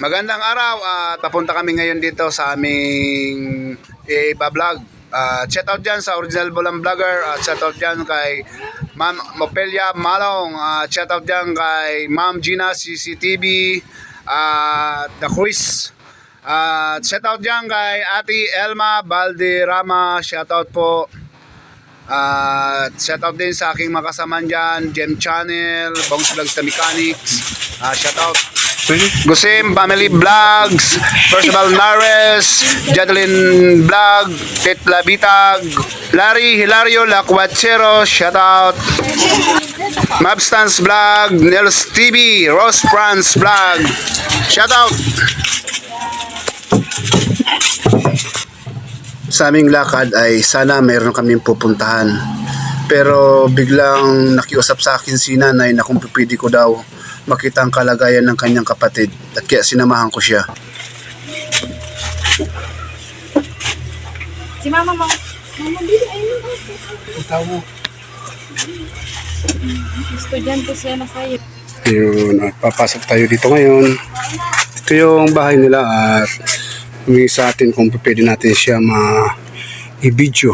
Magandang araw at papunta kami ngayon dito sa aming iba-vlog. Shout out dyan sa Original Bulang Vlogger at shout out dyan kay Ma'am Mopelia Malong, shout out dyan kay Ma'am Gina CCTV at The Quiz. Shout out dyan kay Ate Elma Balderrama, shout out po. Shout out din sa aking makasaman dyan, Gem Channel, Bongs Vlogs The Mechanics, shout out Gusim Family Vlogs, Percival Nares, Jadeline Vlog, Tetla Bitag, Larry Hilario Lacuachero, shout out Mabstans Vlog, Nels TV, Rose France Vlog, shout out. Sa aming lakad ay sana mayroon kaming pupuntahan, pero biglang nakiusap sa akin si nanay na kung pipili ko daw makita ang kalagayan ng kanyang kapatid, at kaya sinamahan ko siya. Si mama mo. Mama, dito ayun. Ikaw mo. Estudyante siya na sa'yo. Ayun, at papasok tayo dito ngayon. Ito yung bahay nila at humingi sa atin kung pwede natin siya i-video.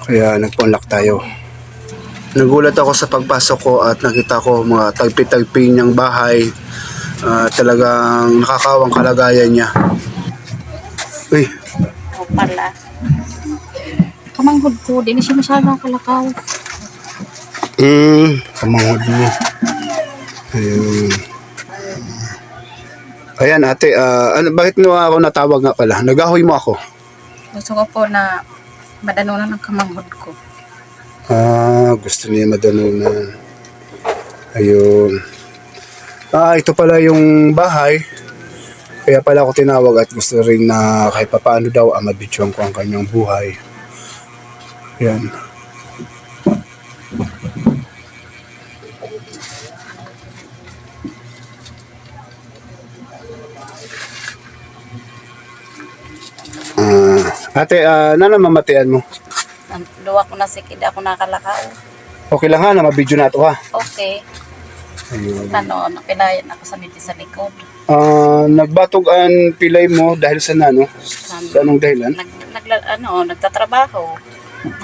Kaya nagpa-unlock tayo. Nagulat ako sa pagpasok ko at nakita ko mga tagpi-tagpi niyang bahay. Talagang nakakawang kalagayan niya. Uy. O pala. Kamanghod ko, di na siya masyadong kalakaw. Kamanghod mo. Ayun. Ayan ate, bakit mo ako natawag nga pala? Nagahoy mo ako. Gusto ko po na madanunan ang kamanghod ko. Gusto niya madanunan. Ayun. Ito pala yung bahay. Kaya pala ako tinawag at gusto rin na kahit papaano daw mabidyoan ko ang kanyang buhay. Ayan. Ate, ano mamatian mo? Luwa ko na sikid ako nakalakaw. Okay lang ha, na mabidyo na ito ha. Okay. Ayun. Napilayan ako sa miti sa likod. Nagbatog ang pilay mo dahil sa nano? Sa anong dahilan? Nagtatrabaho.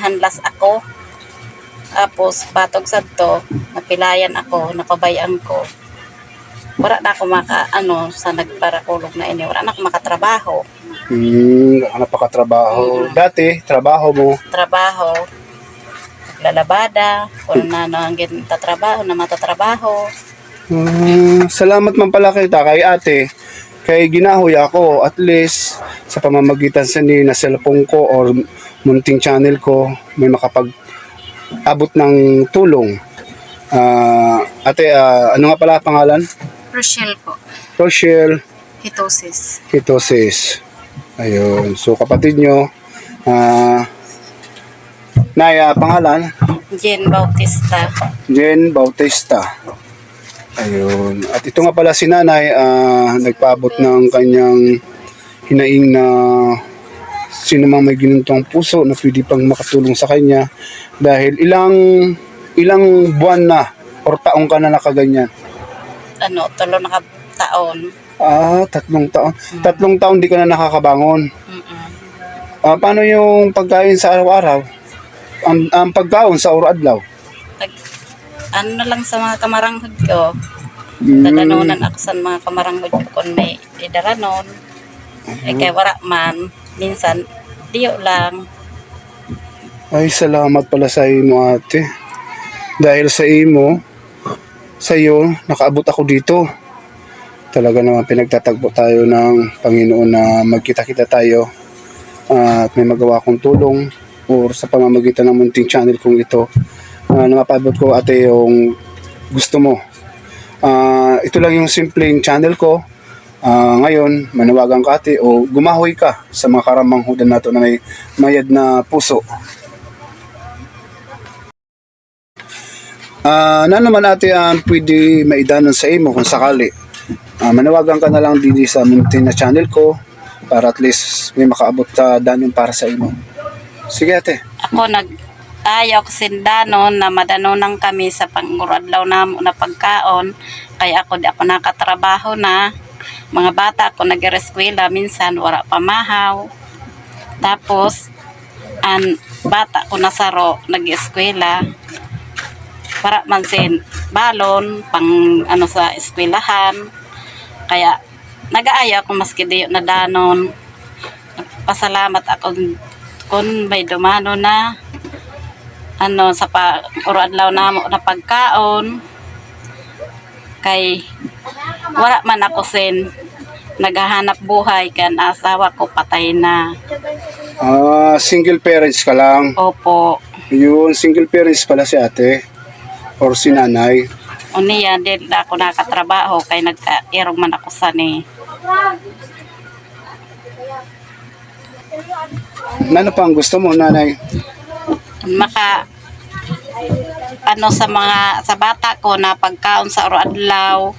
Hanlas ako. Tapos batog sa to, napilayan ako, napabayaan ko. Wala na ako sa nagparakulog na ini. Wala na ako makatrabaho. Napakatrabaho. Dati, trabaho mo? Trabaho. Naglalabada. Kung ang tatrabaho na matatrabaho. Salamat man pala kita kay ate. Kay ginahoy ako at least sa pamamagitan sa na cellphone ko or munting channel ko may makapag-abot ng tulong. Ate, ano nga pala pangalan? Rochelle po. Rochelle. Hitosis. Ayun. So kapatid nyo, pangalan? Jen Bautista. Jen Bautista. Ayun. At ito nga pala si nanay, nagpaabot ng kanyang hinaing na sino mang may ginintong puso na pwede pang makatulong sa kanya dahil ilang buwan na or taong ka na nakaganyan. 3 na taon. 3 taon. 3 taon di ka na nakakabangon. Paano yung pagkain sa araw-araw? Ang pagkaon sa araw-adlaw? Na lang sa mga kamaranghod ko. Dadanunan ako sa mga kamaranghod ko kung may idaranon. Kaya wala man. Minsan, diyo lang. Ay, salamat pala sa imo ate. Dahil sa imo, sa iyo, nakaabot ako dito. Talaga naman pinagtatagpo tayo ng Panginoon na magkita-kita tayo at may magawa kong tulong or sa pamamagitan ng munting channel kong ito na mapabot ko ate yung gusto mo. Ito lang yung simpleng channel ko. Ngayon, manawagan ka ate o gumahoy ka sa mga karamanghudan nato na may mayad na puso. Naman ate pwede maidanon sa imo kung sakali. Manawagan ka na lang dito sa munting na channel ko para at least may makaabot ka danon para sa imo. Sige ate. Ako ayaw sindanon na madanunan kami sa panguradlaw na pagkaon. Kaya ako di ako nakatrabaho na. mga bata ko nag-eskwela, minsan wala pamahaw. Tapos, ang bata ko nasaro nag-eskwela, para man sin balon, pang ano sa eskwelahan. Kaya, nag-aaya ako maski di na danon. Pasalamat ako kung may dumano na ano sa uradlaw namo na pagkaon kay wala man ako sin naghahanap buhay kan asawa ko patay na. Single parents ka lang. Opo. Yun, single parents pala si ate or si nanay. Uniya din ako nakatrabaho kay nagka-irong man ako sani. Ano pa ang gusto mo, nanay? Maka ano sa bata ko na pagkaon sa adlaw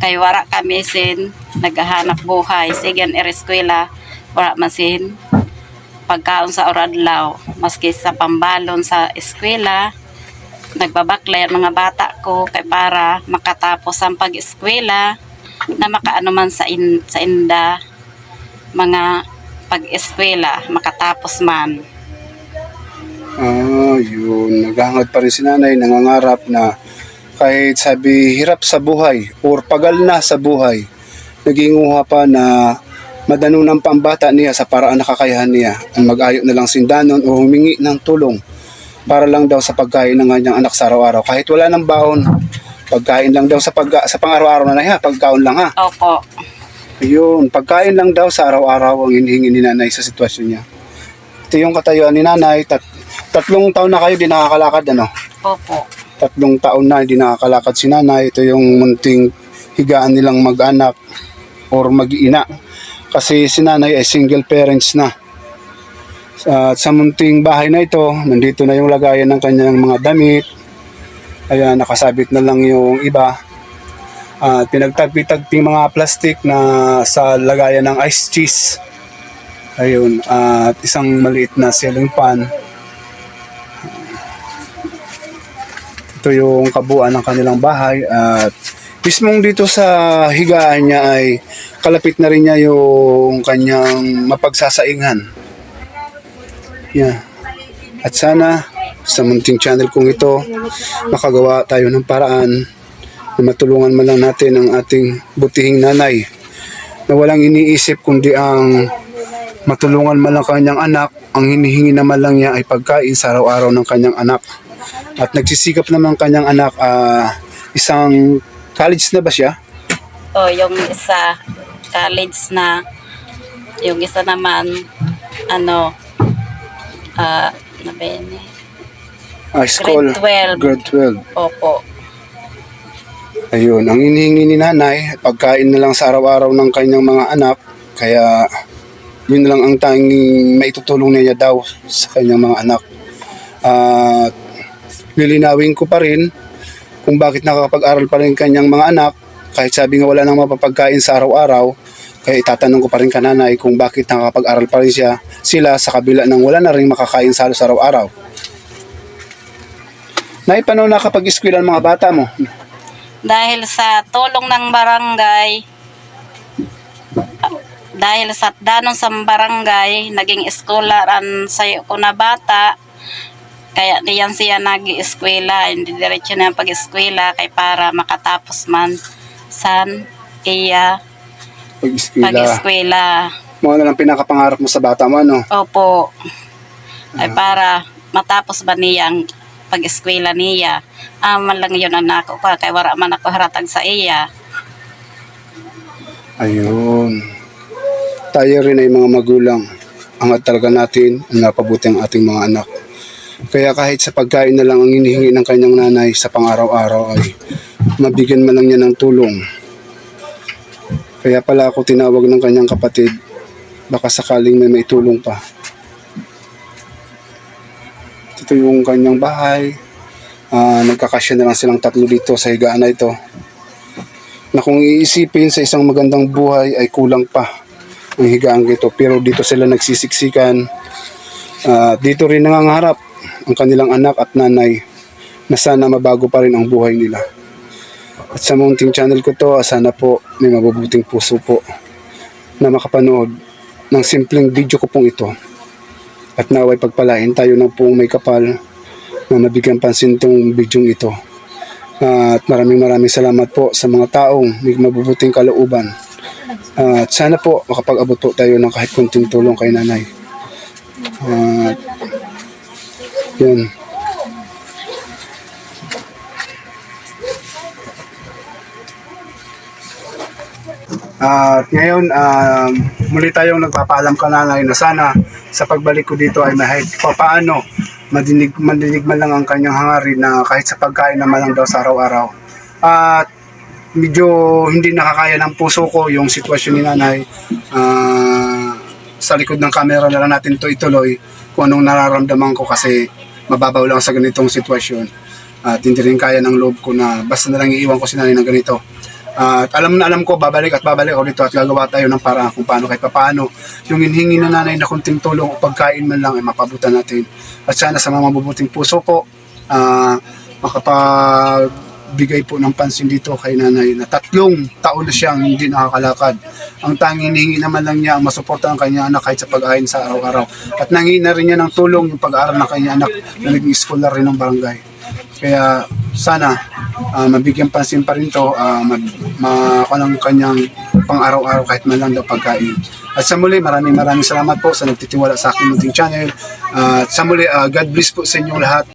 kay wala kami sin naghahanap buhay sigan ereskwela wala man sin pagkaon sa adlaw maski sa pambalon sa eskwela nagbabaklay ang mga bata ko kay para makatapos ang pag-eskwela na makaano man sa inda mga pag-eskwela makatapos man. Yun. Naghahangad pa rin si nanay, nangangarap na kahit sabi hirap sa buhay or pagal na sa buhay, naginguha pa na madanunan pa ang bata niya sa paraan na kakayahan niya ang mag-ayo na lang sindanon o humingi ng tulong para lang daw sa pagkain ng kanyang anak sa araw-araw. Kahit wala ng baon, pagkain lang daw sa pang-araw-araw na ha, pagkaon lang ha. Opo. Yun, pagkain lang daw sa araw-araw ang hinihingi ni nanay sa sitwasyon niya. Ito yung katayuan ni nanay, 3 taon na kayo di nakakalakad, ano? Opo. 3 taon na hindi nakakalakad si nanay. Ito yung munting higaan nilang mag-anak or mag-ina. Kasi si nanay ay single parents na. At sa munting bahay na ito, nandito na yung lagayan ng kanyang mga damit. Ayan, nakasabit na lang yung iba. At pinagtagpi-tagping mga plastic na sa lagayan ng ice cheese. Ayun, at isang maliit na ceiling fan. Ito yung kabuuan ng kanilang bahay at mismong dito sa higaan niya ay kalapit na rin niya yung kanyang mapagsasaingan. Yeah. At sana sa munting channel kong ito makagawa tayo ng paraan na matulungan man lang natin ang ating butihing nanay na walang iniisip kundi ang matulungan man lang kanyang anak. Ang hinihingi naman lang niya ay pagkain sa araw-araw ng kanyang anak. At nagsisikap naman kanyang anak, isang college na ba siya? O, yung isa college na, yung isa naman ano ano ba yun eh? School. Grade 12. Grade 12. Opo. Ayun, ang hinihingi ni nanay, pagkain na lang sa araw-araw ng kanyang mga anak. Kaya yun lang ang tanging maitutulong niya daw sa kanyang mga anak. At lilinawin ko pa rin kung bakit nakakapag-aral pa rin kanyang mga anak kahit sabi nga wala nang mapapagkain sa araw-araw. Kaya itatanong ko pa rin kananay kung bakit nakakapag-aral pa rin sila sa kabila ng wala na rin makakain sa halos araw-araw. Nay, paano nakapag-eskwela ang mga bata mo? Dahil sa tulong ng barangay, dahil sa danon sa barangay, naging eskolaran sayo ko na bata. Kaya diyan siya nag-eskwela, hindi diretso na pag-eskwela kay para makatapos man san iya pag-eskwela. Mo na lang pinakapangarap mo sa bata mo, ano? Opo. Ay para matapos ba niya ang pag-eskwela niya. Man lang yun ang nako pa kay wala man ako haratag sa iya. Ayun. Tayo rin ay mga magulang. Angat talaga natin ang napabuti ang ating mga anak. Kaya kahit sa pagkain na lang ang hinihingi ng kanyang nanay sa pang-araw-araw ay mabigyan man lang niya ng tulong. Kaya pala ako tinawag ng kanyang kapatid, baka sakaling may maitulong pa. Ito yung kanyang bahay. Nagkakasya na lang silang 3 dito sa higaan na ito. Na kung iisipin sa isang magandang buhay ay kulang pa ang higaan ito. Pero dito sila nagsisiksikan. Dito rin nangangarap ang kanilang anak at nanay na sana mabago pa rin ang buhay nila. At sa munting channel ko to, sana po may mabubuting puso po na makapanood ng simpleng video ko pong ito. At naway pagpalain tayo ng pong may kapal na mabigyan pansin tong video ito. At maraming salamat po sa mga taong may mabubuting kalooban. At sana po makapag-abot po tayo ng kahit kunting tulong kay nanay. At yun. At ngayon, muli tayong nagpapaalam ka nanay na sana sa pagbalik ko dito ay mahit papaano madinig man lang ang kanyang hangarin na kahit sa pagkain naman lang daw sa araw-araw. At medyo hindi nakakaya ng puso ko yung sitwasyon ni nanay. Sa likod ng camera na lang natin to ituloy kung anong nararamdaman ko kasi mababaw lang sa ganitong sitwasyon. At hindi rin kaya ng loob ko na basta na lang iiwan ko si nanay ng ganito. At alam ko, babalik ako dito at gagawa tayo ng paraan kung paano kahit paano yung inhingi na nanay na kunting tulong o pagkain man lang ay mapabutan natin. At sana sa mga mabubuting puso po, makapagbigay po ng pansin dito kay nanay na 3 taon na siyang hindi nakakalakad. Ang tanging hinihingi naman lang niya ang masuporta ang kanyang anak kahit sa pag-ahin sa araw-araw. At nangingi na rin niya ng tulong yung pag-aaral ng kanyang anak na naging scholar rin ng barangay. Kaya sana mabigyan pansin pa rin to, makulang kanyang pang-araw-araw kahit man lang daw pagkain. At sa muli, maraming salamat po sa nagtitiwala sa aking munting channel. At sa muli, God bless po sa inyong lahat.